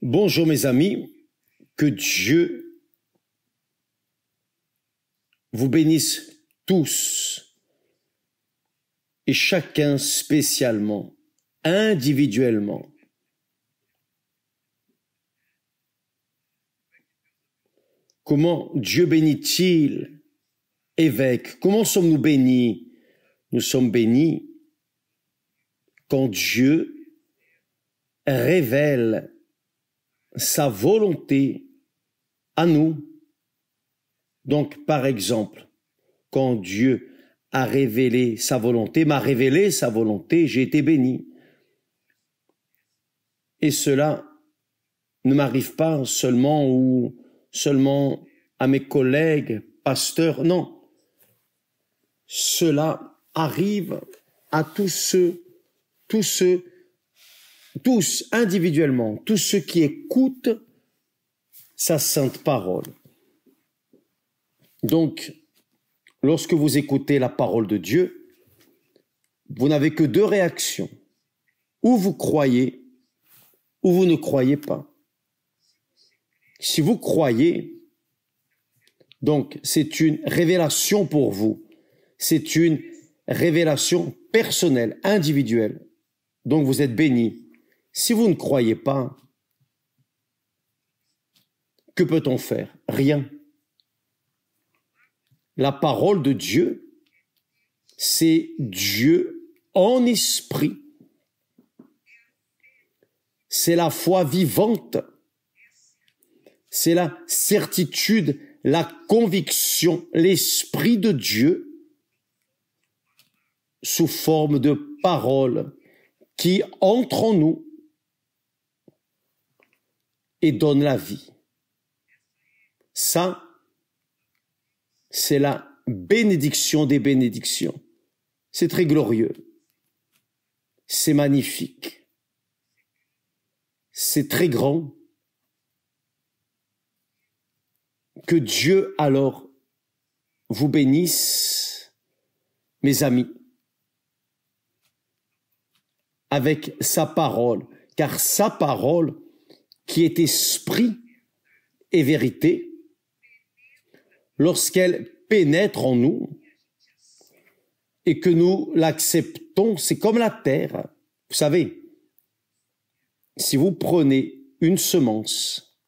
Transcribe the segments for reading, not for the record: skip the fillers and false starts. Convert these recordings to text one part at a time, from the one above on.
Bonjour mes amis, que Dieu vous bénisse tous et chacun spécialement, individuellement. Comment Dieu bénit-il, évêque? Comment sommes-nous bénis? Nous sommes bénis quand Dieu révèle sa volonté à nous. Donc, par exemple, quand Dieu a révélé sa volonté, m'a révélé sa volonté, j'ai été béni. Et cela ne m'arrive pas seulement à mes collègues, pasteurs, non. Cela arrive à tous individuellement, tous ceux qui écoutent sa sainte parole. Donc, lorsque vous écoutez la parole de Dieu, vous n'avez que deux réactions. Ou vous croyez, ou vous ne croyez pas. Si vous croyez, donc c'est une révélation pour vous. C'est une révélation personnelle, individuelle. Donc vous êtes bénis. Si vous ne croyez pas, que peut-on faire? Rien. La parole de Dieu, c'est Dieu en esprit. C'est la foi vivante. C'est la certitude, la conviction, l'esprit de Dieu sous forme de parole qui entre en nous et donne la vie. Ça, c'est la bénédiction des bénédictions. C'est très glorieux. C'est magnifique. C'est très grand. Que Dieu alors vous bénisse, mes amis, avec sa parole, car sa parole, qui est esprit et vérité, lorsqu'elle pénètre en nous et que nous l'acceptons, c'est comme la terre. Vous savez, si vous prenez une semence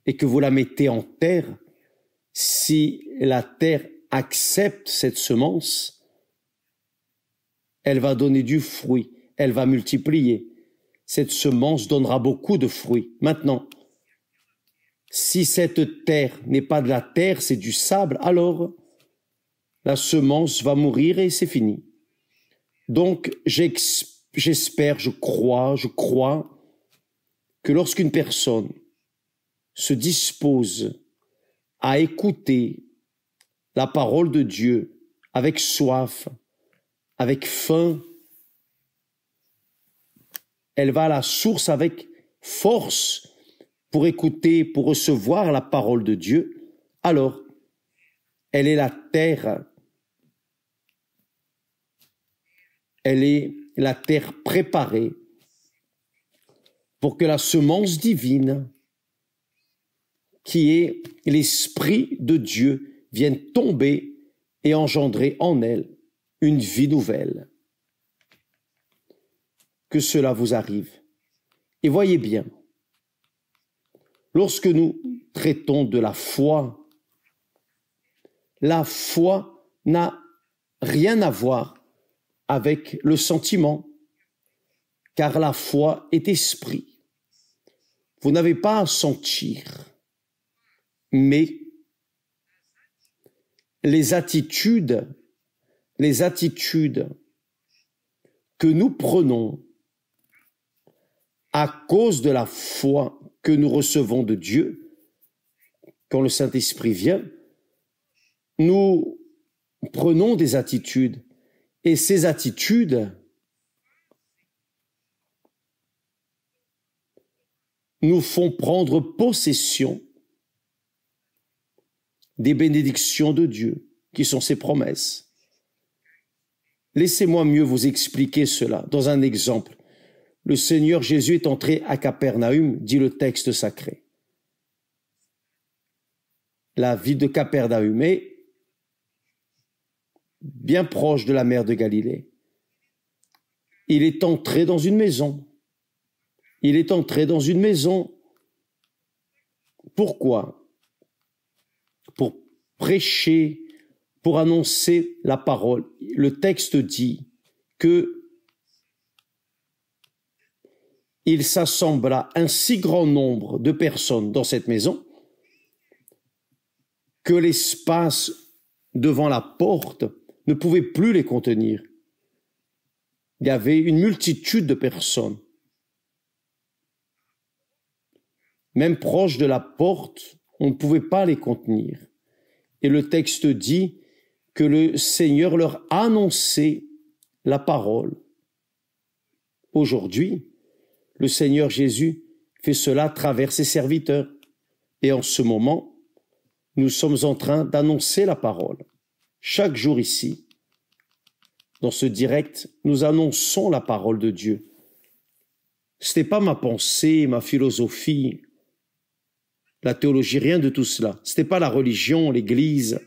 et que vous la mettez en terre, si la terre accepte cette semence, elle va donner du fruit, elle va multiplier. Cette semence donnera beaucoup de fruits. Maintenant, si cette terre n'est pas de la terre, c'est du sable, alors la semence va mourir et c'est fini. Donc, j'espère, je crois que lorsqu'une personne se dispose à écouter la parole de Dieu avec soif, avec faim, elle va à la source avec force pour écouter, pour recevoir la parole de Dieu, alors elle est la terre. Elle est la terre préparée pour que la semence divine, qui est l'Esprit de Dieu, vienne tomber et engendrer en elle une vie nouvelle. Que cela vous arrive. Et voyez bien, lorsque nous traitons de la foi n'a rien à voir avec le sentiment, car la foi est esprit. Vous n'avez pas à sentir, mais les attitudes que nous prenons à cause de la foi que nous recevons de Dieu, quand le Saint-Esprit vient, nous prenons des attitudes, et ces attitudes nous font prendre possession des bénédictions de Dieu, qui sont ses promesses. Laissez-moi mieux vous expliquer cela dans un exemple. le Seigneur Jésus est entré à Capernaum, dit le texte sacré. La ville de Capernaum est bien proche de la mer de Galilée. Il est entré dans une maison. Il est entré dans une maison. Pourquoi? Pour prêcher, pour annoncer la parole. Le texte dit que il s'assembla un si grand nombre de personnes dans cette maison que l'espace devant la porte ne pouvait plus les contenir. Il y avait une multitude de personnes. Même proche de la porte, on ne pouvait pas les contenir. Et le texte dit que le Seigneur leur a annoncé la parole. Aujourd'hui, le Seigneur Jésus fait cela à travers ses serviteurs. Et en ce moment, nous sommes en train d'annoncer la parole. Chaque jour ici, dans ce direct, nous annonçons la parole de Dieu. Ce n'est pas ma pensée, ma philosophie, la théologie, rien de tout cela. Ce n'est pas la religion, l'Église.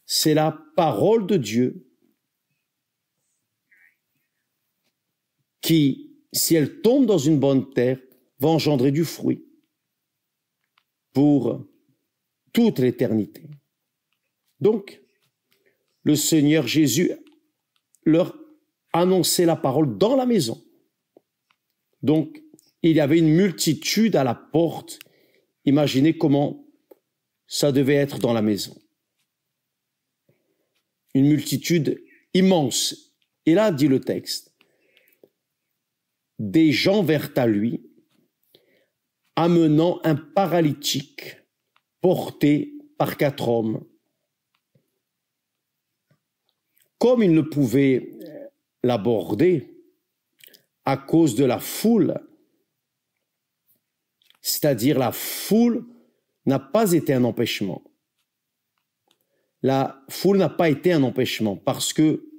C'est la parole de Dieu qui, si elle tombe dans une bonne terre, va engendrer du fruit pour toute l'éternité. Donc, le Seigneur Jésus leur annonçait la parole dans la maison. Donc, il y avait une multitude à la porte. Imaginez comment ça devait être dans la maison. Une multitude immense. Et là, dit le texte, des gens vinrent à lui, amenant un paralytique porté par 4 hommes. Comme ils ne pouvaient l'aborder à cause de la foule, c'est-à-dire la foule n'a pas été un empêchement. La foule n'a pas été un empêchement parce que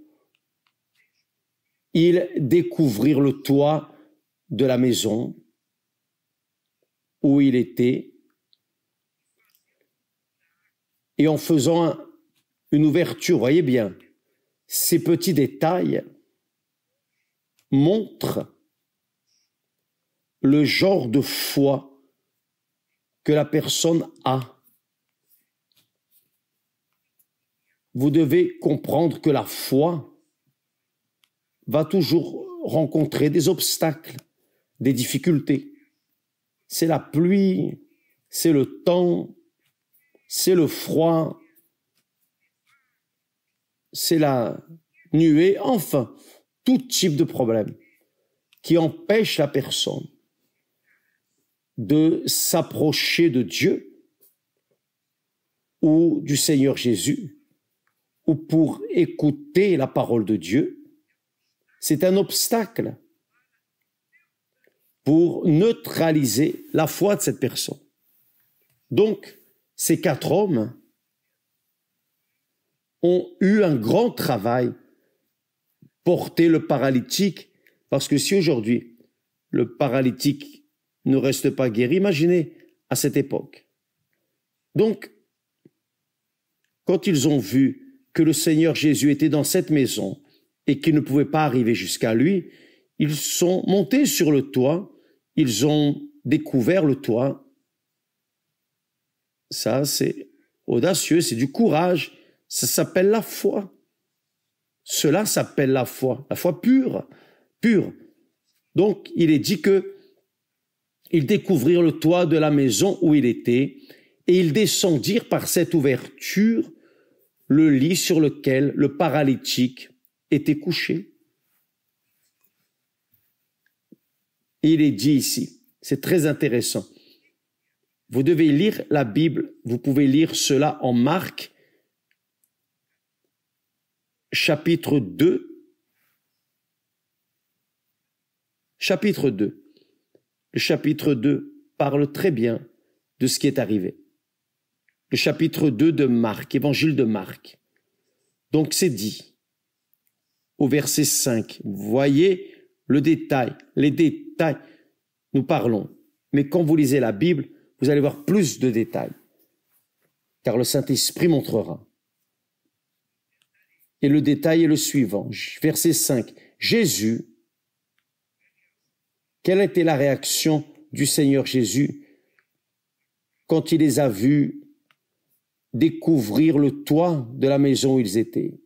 ils découvrirent le toit de la maison où il était et en faisant une ouverture, voyez bien, ces petits détails montrent le genre de foi que la personne a. Vous devez comprendre que la foi va toujours rencontrer des obstacles, des difficultés. C'est la pluie, c'est le temps, c'est le froid, c'est la nuée, enfin, tout type de problème qui empêche la personne de s'approcher de Dieu ou du Seigneur Jésus ou pour écouter la parole de Dieu. C'est un obstacle pour neutraliser la foi de cette personne. Donc, ces 4 hommes ont eu un grand travail, porter le paralytique, parce que si aujourd'hui le paralytique ne reste pas guéri, imaginez à cette époque. Donc, quand ils ont vu que le Seigneur Jésus était dans cette maison et qu'ils ne pouvaient pas arriver jusqu'à lui, ils sont montés sur le toit, ils ont découvert le toit. Ça, c'est audacieux, c'est du courage, ça s'appelle la foi. Cela s'appelle la foi pure, pure. Donc, il est dit que ils découvrirent le toit de la maison où il était et ils descendirent par cette ouverture le lit sur lequel le paralytique était couché. Il est dit ici, c'est très intéressant. Vous devez lire la Bible, vous pouvez lire cela en Marc, chapitre 2. Chapitre 2. Le chapitre 2 parle très bien de ce qui est arrivé. Le chapitre 2 de Marc, évangile de Marc. Donc c'est dit, au verset 5, voyez le détail, les détails, nous parlons. Mais quand vous lisez la Bible, vous allez voir plus de détails, car le Saint-Esprit montrera. Et le détail est le suivant, verset 5. Jésus, quelle était la réaction du Seigneur Jésus quand il les a vus découvrir le toit de la maison où ils étaient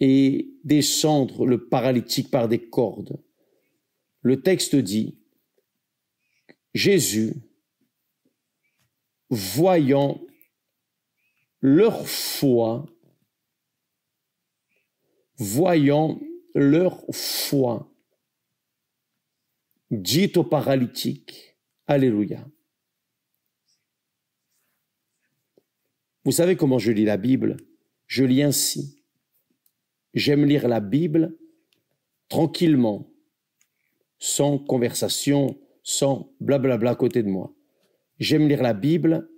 et descendre le paralytique par des cordes? Le texte dit, Jésus, voyant leur foi, dit au paralytique, Alléluia. Vous savez comment je lis la Bible? Je lis ainsi. J'aime lire la Bible tranquillement, sans conversation, sans blablabla à côté de moi. J'aime lire la Bible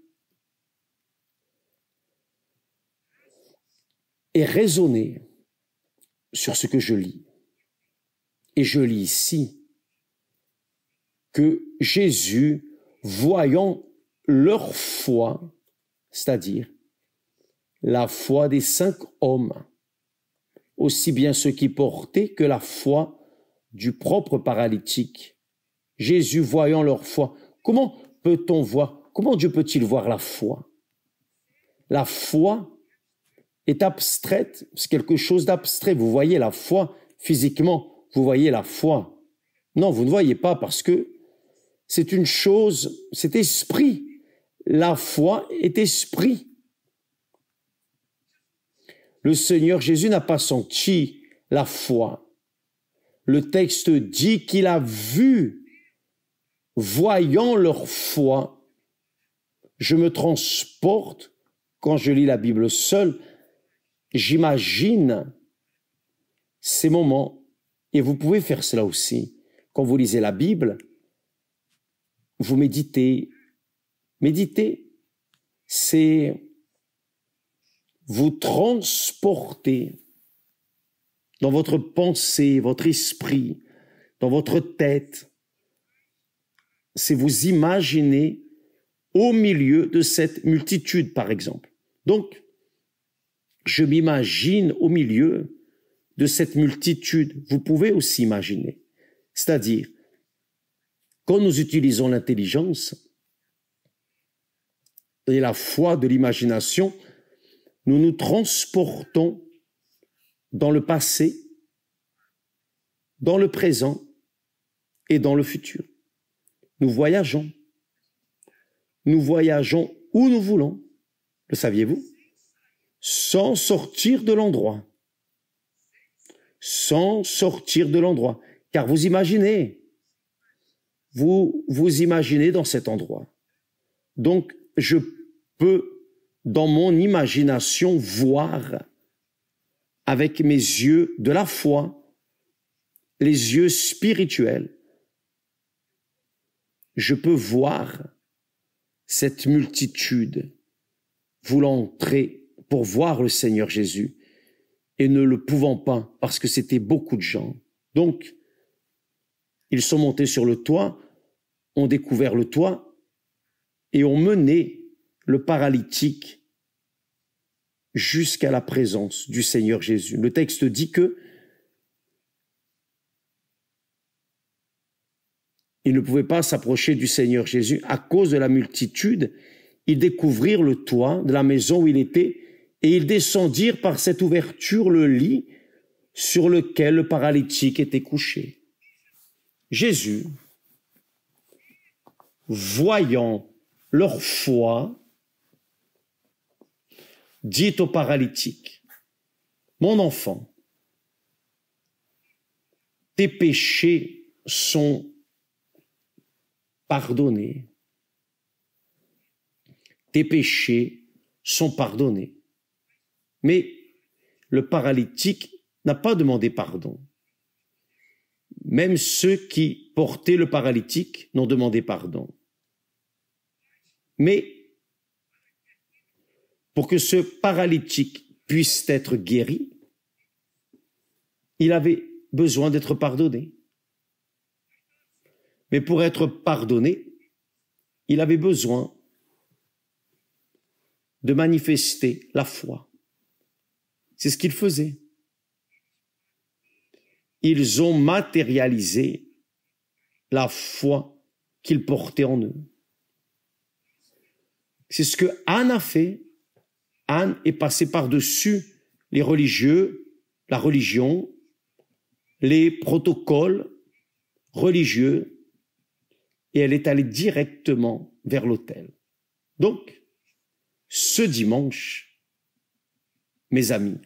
et raisonner sur ce que je lis. Et je lis ici que Jésus, voyant leur foi, c'est-à-dire la foi des 5 hommes, aussi bien ceux qui portaient que la foi du propre paralytique. Jésus voyant leur foi. Comment peut-on voir, comment Dieu peut-il voir la foi? La foi est abstraite, c'est quelque chose d'abstrait. Vous voyez la foi physiquement, vous voyez la foi. Non, vous ne voyez pas parce que c'est une chose, c'est esprit. La foi est esprit. Le Seigneur Jésus n'a pas senti la foi. Le texte dit qu'il a vu, voyant leur foi. Je me transporte, quand je lis la Bible seule, j'imagine ces moments, et vous pouvez faire cela aussi. Quand vous lisez la Bible, vous méditez. Méditer, c'est vous transporter dans votre pensée, votre esprit, dans votre tête. C'est vous imaginer au milieu de cette multitude, par exemple. Donc, je m'imagine au milieu de cette multitude. Vous pouvez aussi imaginer. C'est-à-dire, quand nous utilisons l'intelligence et la foi de l'imagination, nous nous transportons dans le passé, dans le présent et dans le futur. Nous voyageons. Nous voyageons où nous voulons. Le saviez-vous? Sans sortir de l'endroit. Sans sortir de l'endroit. Car vous imaginez. Vous imaginez dans cet endroit. Donc, je peux, dans mon imagination, voir avec mes yeux de la foi, les yeux spirituels. Je peux voir cette multitude voulant entrer pour voir le Seigneur Jésus et ne le pouvant pas parce que c'était beaucoup de gens. Donc, ils sont montés sur le toit, ont découvert le toit et ont mené le paralytique jusqu'à la présence du Seigneur Jésus. Le texte dit que ils ne pouvaient pas s'approcher du Seigneur Jésus à cause de la multitude. Ils découvrirent le toit de la maison où il était et ils descendirent par cette ouverture le lit sur lequel le paralytique était couché. Jésus, voyant leur foi, dit au paralytique, « Mon enfant, tes péchés sont pardonnés. Tes péchés sont pardonnés. » Mais le paralytique n'a pas demandé pardon. Même ceux qui portaient le paralytique n'ont demandé pardon. Mais pour que ce paralytique puisse être guéri, il avait besoin d'être pardonné. Mais pour être pardonné, il avait besoin de manifester la foi. C'est ce qu'ils faisaient. Ils ont matérialisé la foi qu'ils portaient en eux. C'est ce que Anne a fait. Anne est passée par-dessus les religieux, la religion, les protocoles religieux, et elle est allée directement vers l'autel. Donc, ce dimanche, mes amis,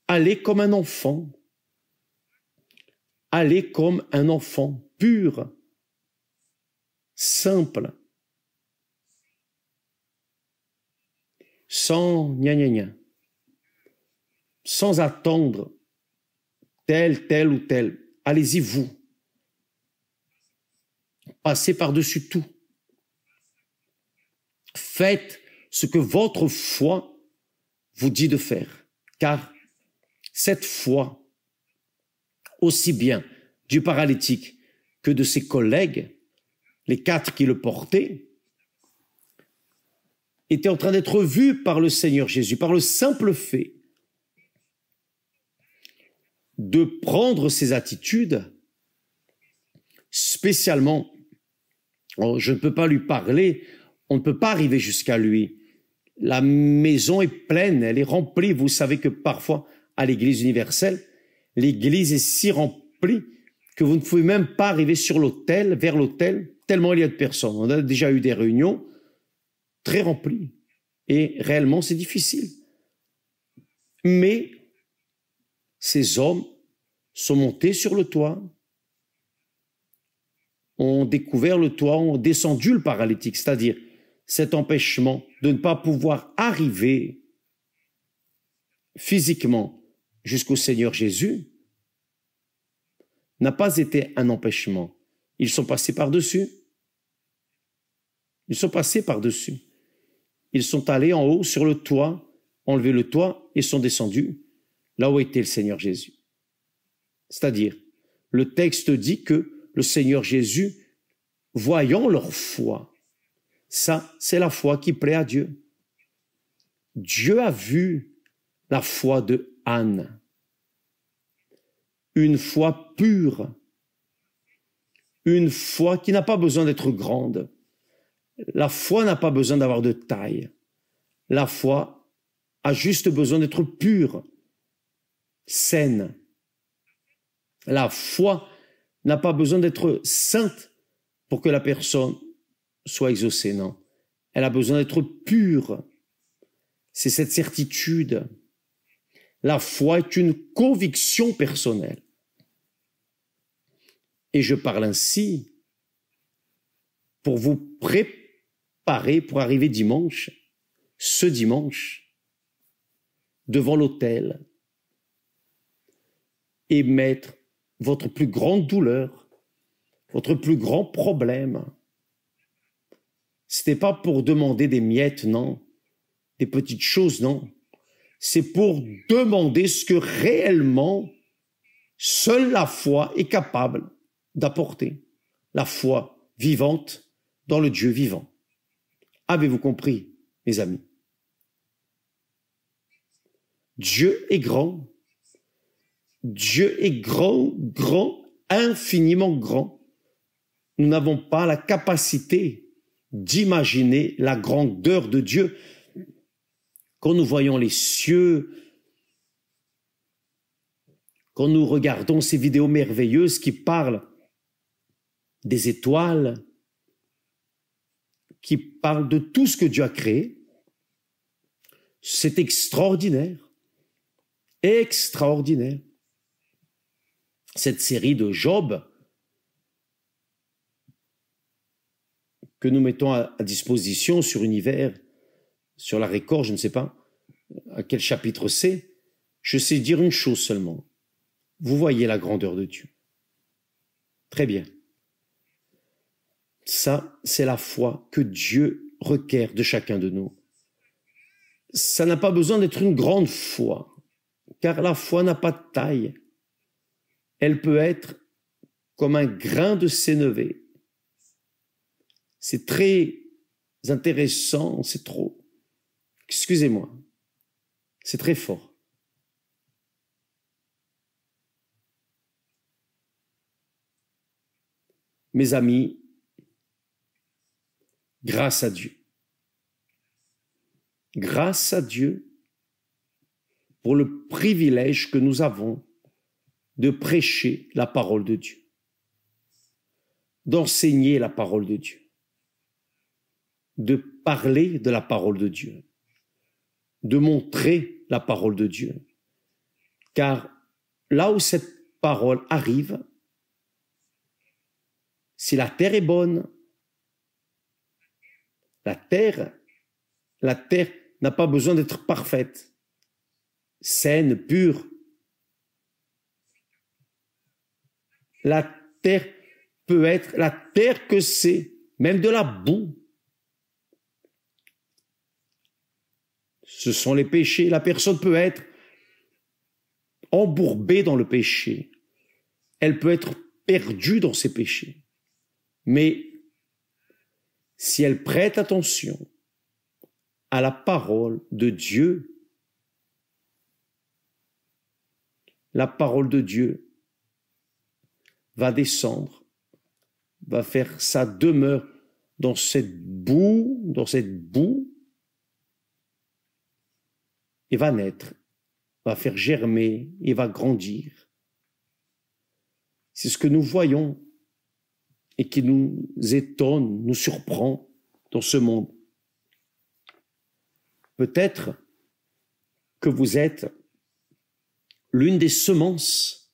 allez comme un enfant, allez comme un enfant pur, simple, sans gna gna gna, sans attendre tel ou tel. Allez-y, vous. Passez par-dessus tout. Faites ce que votre foi vous dit de faire, car cette foi, aussi bien du paralytique que de ses collègues, les 4 qui le portaient, était en train d'être vue par le Seigneur Jésus, par le simple fait de prendre ses attitudes, spécialement, je ne peux pas lui parler, on ne peut pas arriver jusqu'à lui. La maison est pleine, elle est remplie. Vous savez que parfois, à l'église universelle, l'église est si remplie que vous ne pouvez même pas arriver sur l'autel, vers l'autel, tellement il y a de personnes. On a déjà eu des réunions très remplies et réellement c'est difficile. Mais ces hommes sont montés sur le toit, ont découvert le toit, ont descendu le paralytique, c'est-à-dire cet empêchement de ne pas pouvoir arriver physiquement jusqu'au Seigneur Jésus n'a pas été un empêchement. Ils sont passés par-dessus. Ils sont passés par-dessus. Ils sont allés en haut sur le toit, enlevé le toit et sont descendus là où était le Seigneur Jésus. C'est-à-dire, le texte dit que le Seigneur Jésus, voyant leur foi, ça, c'est la foi qui plaît à Dieu. Dieu a vu la foi de Anne, une foi pure, une foi qui n'a pas besoin d'être grande. La foi n'a pas besoin d'avoir de taille. La foi a juste besoin d'être pure, saine. La foi n'a pas besoin d'être sainte pour que la personne soit exaucée, non. Elle a besoin d'être pure. C'est cette certitude. La foi est une conviction personnelle. Et je parle ainsi pour vous préparer pour arriver dimanche, ce dimanche, devant l'autel et mettre votre plus grande douleur, votre plus grand problème. Ce n'est pas pour demander des miettes, non, des petites choses, non. C'est pour demander ce que réellement seule la foi est capable d'apporter. La foi vivante dans le Dieu vivant. Avez-vous compris, mes amis? Dieu est grand. Dieu est grand, grand, infiniment grand. Nous n'avons pas la capacité d'imaginer la grandeur de Dieu. Quand nous voyons les cieux, quand nous regardons ces vidéos merveilleuses qui parlent des étoiles, qui parlent de tout ce que Dieu a créé, c'est extraordinaire, extraordinaire. Cette série de Job que nous mettons à disposition sur Univers, sur la Record, je ne sais pas à quel chapitre c'est, je sais dire une chose seulement. Vous voyez la grandeur de Dieu. Très bien. Ça, c'est la foi que Dieu requiert de chacun de nous. Ça n'a pas besoin d'être une grande foi. car la foi n'a pas de taille. Elle peut être comme un grain de sénévé. C'est très intéressant, c'est trop, excusez-moi, c'est très fort. Mes amis, grâce à Dieu pour le privilège que nous avons de prêcher la parole de Dieu, d'enseigner la parole de Dieu, de parler de la parole de Dieu, de montrer la parole de Dieu. Car là où cette parole arrive, si la terre est bonne, la terre n'a pas besoin d'être parfaite, saine, pure. La terre peut être la terre que c'est, même de la boue. Ce sont les péchés. La personne peut être embourbée dans le péché. Elle peut être perdue dans ses péchés. Mais si elle prête attention à la parole de Dieu, la parole de Dieu va descendre, va faire sa demeure dans cette boue, et va naître, va faire germer et va grandir. C'est ce que nous voyons et qui nous étonne, nous surprend dans ce monde. Peut-être que vous êtes l'une des semences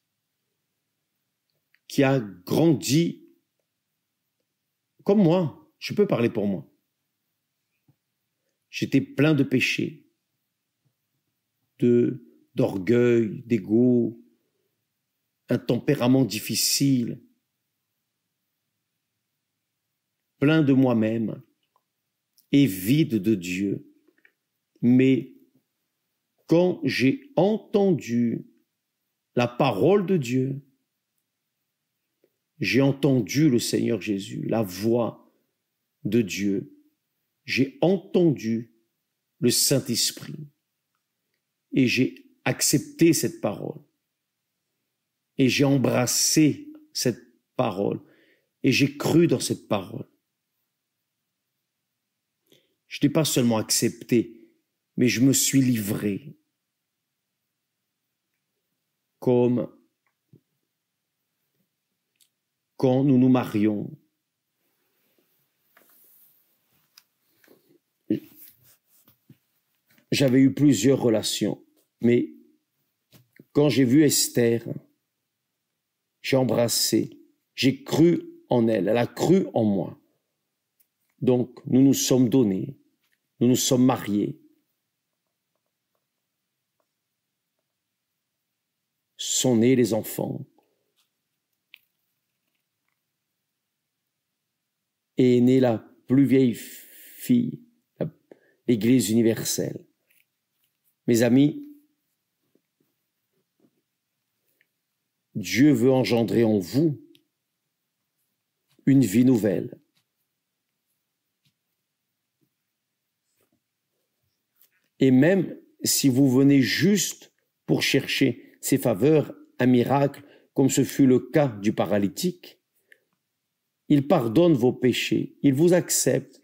qui a grandi comme moi. Je peux parler pour moi. J'étais plein de péchés, d'orgueil, d'ego, un tempérament difficile, plein de moi-même et vide de Dieu. Mais quand j'ai entendu la parole de Dieu, j'ai entendu le Seigneur Jésus, la voix de Dieu, j'ai entendu le Saint-Esprit et j'ai accepté cette parole et j'ai embrassé cette parole et j'ai cru dans cette parole. Je n'ai pas seulement accepté, mais je me suis livré comme quand nous nous marions. J'avais eu plusieurs relations, mais quand j'ai vu Esther, j'ai embrassé, j'ai cru en elle, elle a cru en moi. Donc, nous nous sommes donnés, nous nous sommes mariés. Sont nés les enfants. Et est née la plus vieille fille, l'Église universelle. Mes amis, Dieu veut engendrer en vous une vie nouvelle. Et même si vous venez juste pour chercher ses faveurs, un miracle, comme ce fut le cas du paralytique, il pardonne vos péchés, il vous accepte.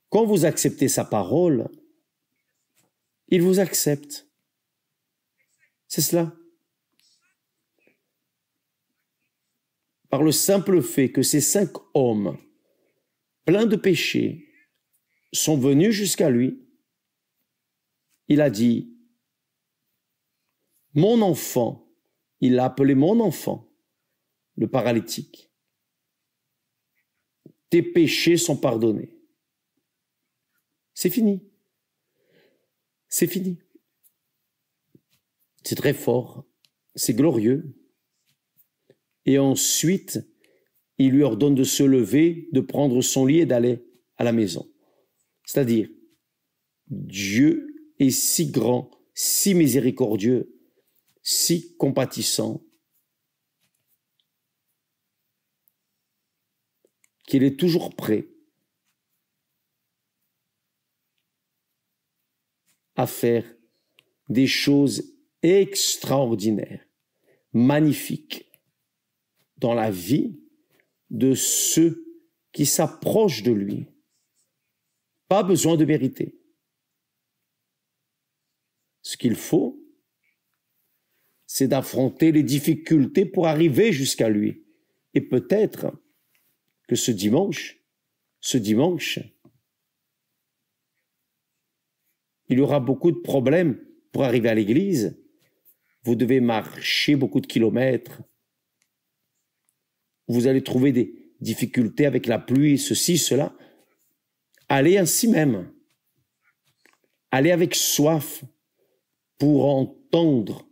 Quand vous acceptez sa parole, il vous accepte. C'est cela. Par le simple fait que ces 5 hommes, pleins de péchés, sont venus jusqu'à lui, il a dit, mon enfant, il l'a appelé mon enfant, le paralytique. Tes péchés sont pardonnés. C'est fini. C'est fini. C'est très fort. C'est glorieux. Et ensuite, il lui ordonne de se lever, de prendre son lit et d'aller à la maison. C'est-à-dire, Dieu est si grand, si miséricordieux, si compatissant, qu'il est toujours prêt à faire des choses extraordinaires, magnifiques, dans la vie de ceux qui s'approchent de lui. Pas besoin de mériter. Ce qu'il faut, c'est d'affronter les difficultés pour arriver jusqu'à lui. Et peut-être que ce dimanche, il y aura beaucoup de problèmes pour arriver à l'église. Vous devez marcher beaucoup de kilomètres. Vous allez trouver des difficultés avec la pluie, ceci, cela. Allez ainsi même. Allez avec soif pour entendre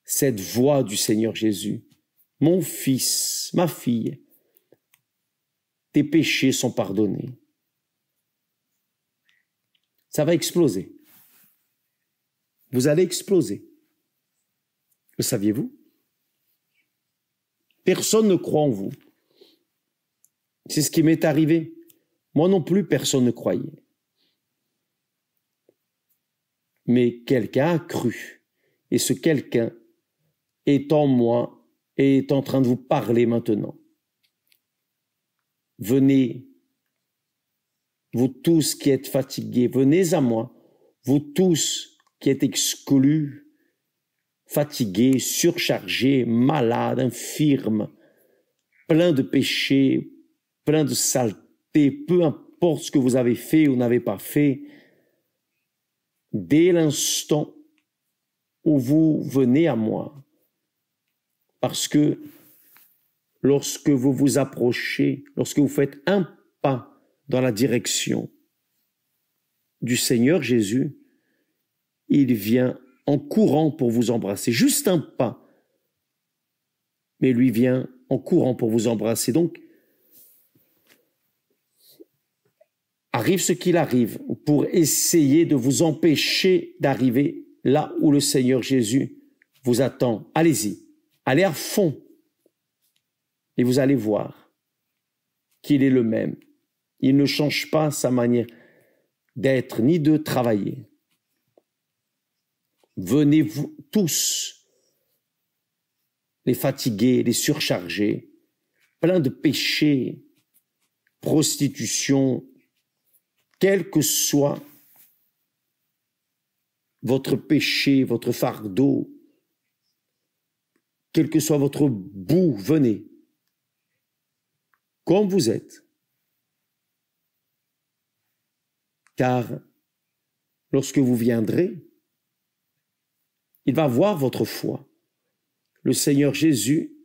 cette voix du Seigneur Jésus. Mon fils, ma fille, tes péchés sont pardonnés. Ça va exploser. Vous allez exploser. Le saviez-vous? Personne ne croit en vous. C'est ce qui m'est arrivé. Moi non plus, personne ne croyait. Mais quelqu'un a cru. Et ce quelqu'un est en moi et est en train de vous parler maintenant. Venez, vous tous qui êtes fatigués, venez à moi, vous tous qui êtes exclus, fatigués, surchargés, malades, infirmes, pleins de péchés, pleins de saleté, peu importe ce que vous avez fait ou n'avez pas fait, dès l'instant où vous venez à moi, parce que lorsque vous vous approchez, lorsque vous faites un pas dans la direction du Seigneur Jésus, il vient en courant pour vous embrasser, juste un pas, mais lui vient en courant pour vous embrasser. Donc, arrive ce qu'il arrive pour essayer de vous empêcher d'arriver là où le Seigneur Jésus vous attend. Allez-y, allez à fond et vous allez voir qu'il est le même. Il ne change pas sa manière d'être ni de travailler. Venez vous tous, les fatigués, les surchargés, pleins de péchés, prostitution, quel que soit votre péché, votre fardeau, quel que soit votre bout, venez, comme vous êtes. Car lorsque vous viendrez, il va voir votre foi. Le Seigneur Jésus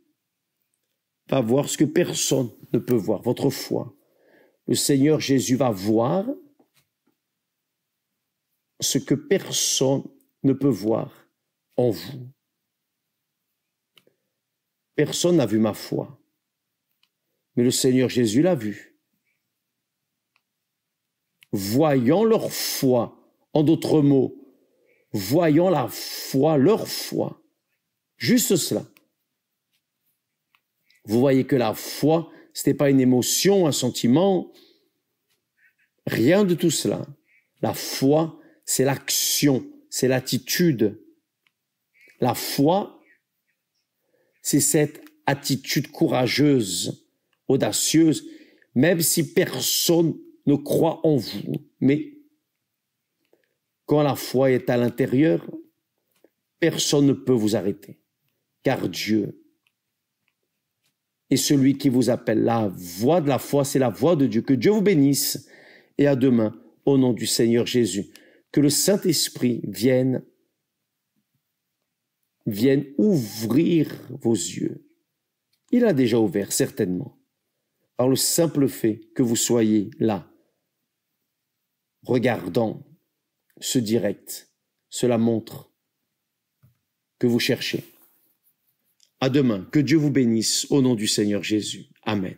va voir ce que personne ne peut voir, votre foi. Le Seigneur Jésus va voir ce que personne ne peut voir en vous. Personne n'a vu ma foi, mais le Seigneur Jésus l'a vu. Voyant leur foi, en d'autres mots, voyant la foi, leur foi, juste cela. Vous voyez que la foi, ce n'était pas une émotion, un sentiment, rien de tout cela. La foi, c'est l'action, c'est l'attitude. La foi, c'est cette attitude courageuse, audacieuse, même si personne ne croit en vous. Mais quand la foi est à l'intérieur, personne ne peut vous arrêter, car Dieu est celui qui vous appelle. La voix de la foi, c'est la voix de Dieu. Que Dieu vous bénisse et à demain, au nom du Seigneur Jésus. Que le Saint-Esprit vienne ouvrir vos yeux. Il a déjà ouvert, certainement, par le simple fait que vous soyez là, regardant ce direct. Cela montre que vous cherchez. À demain. Que Dieu vous bénisse au nom du Seigneur Jésus. Amen.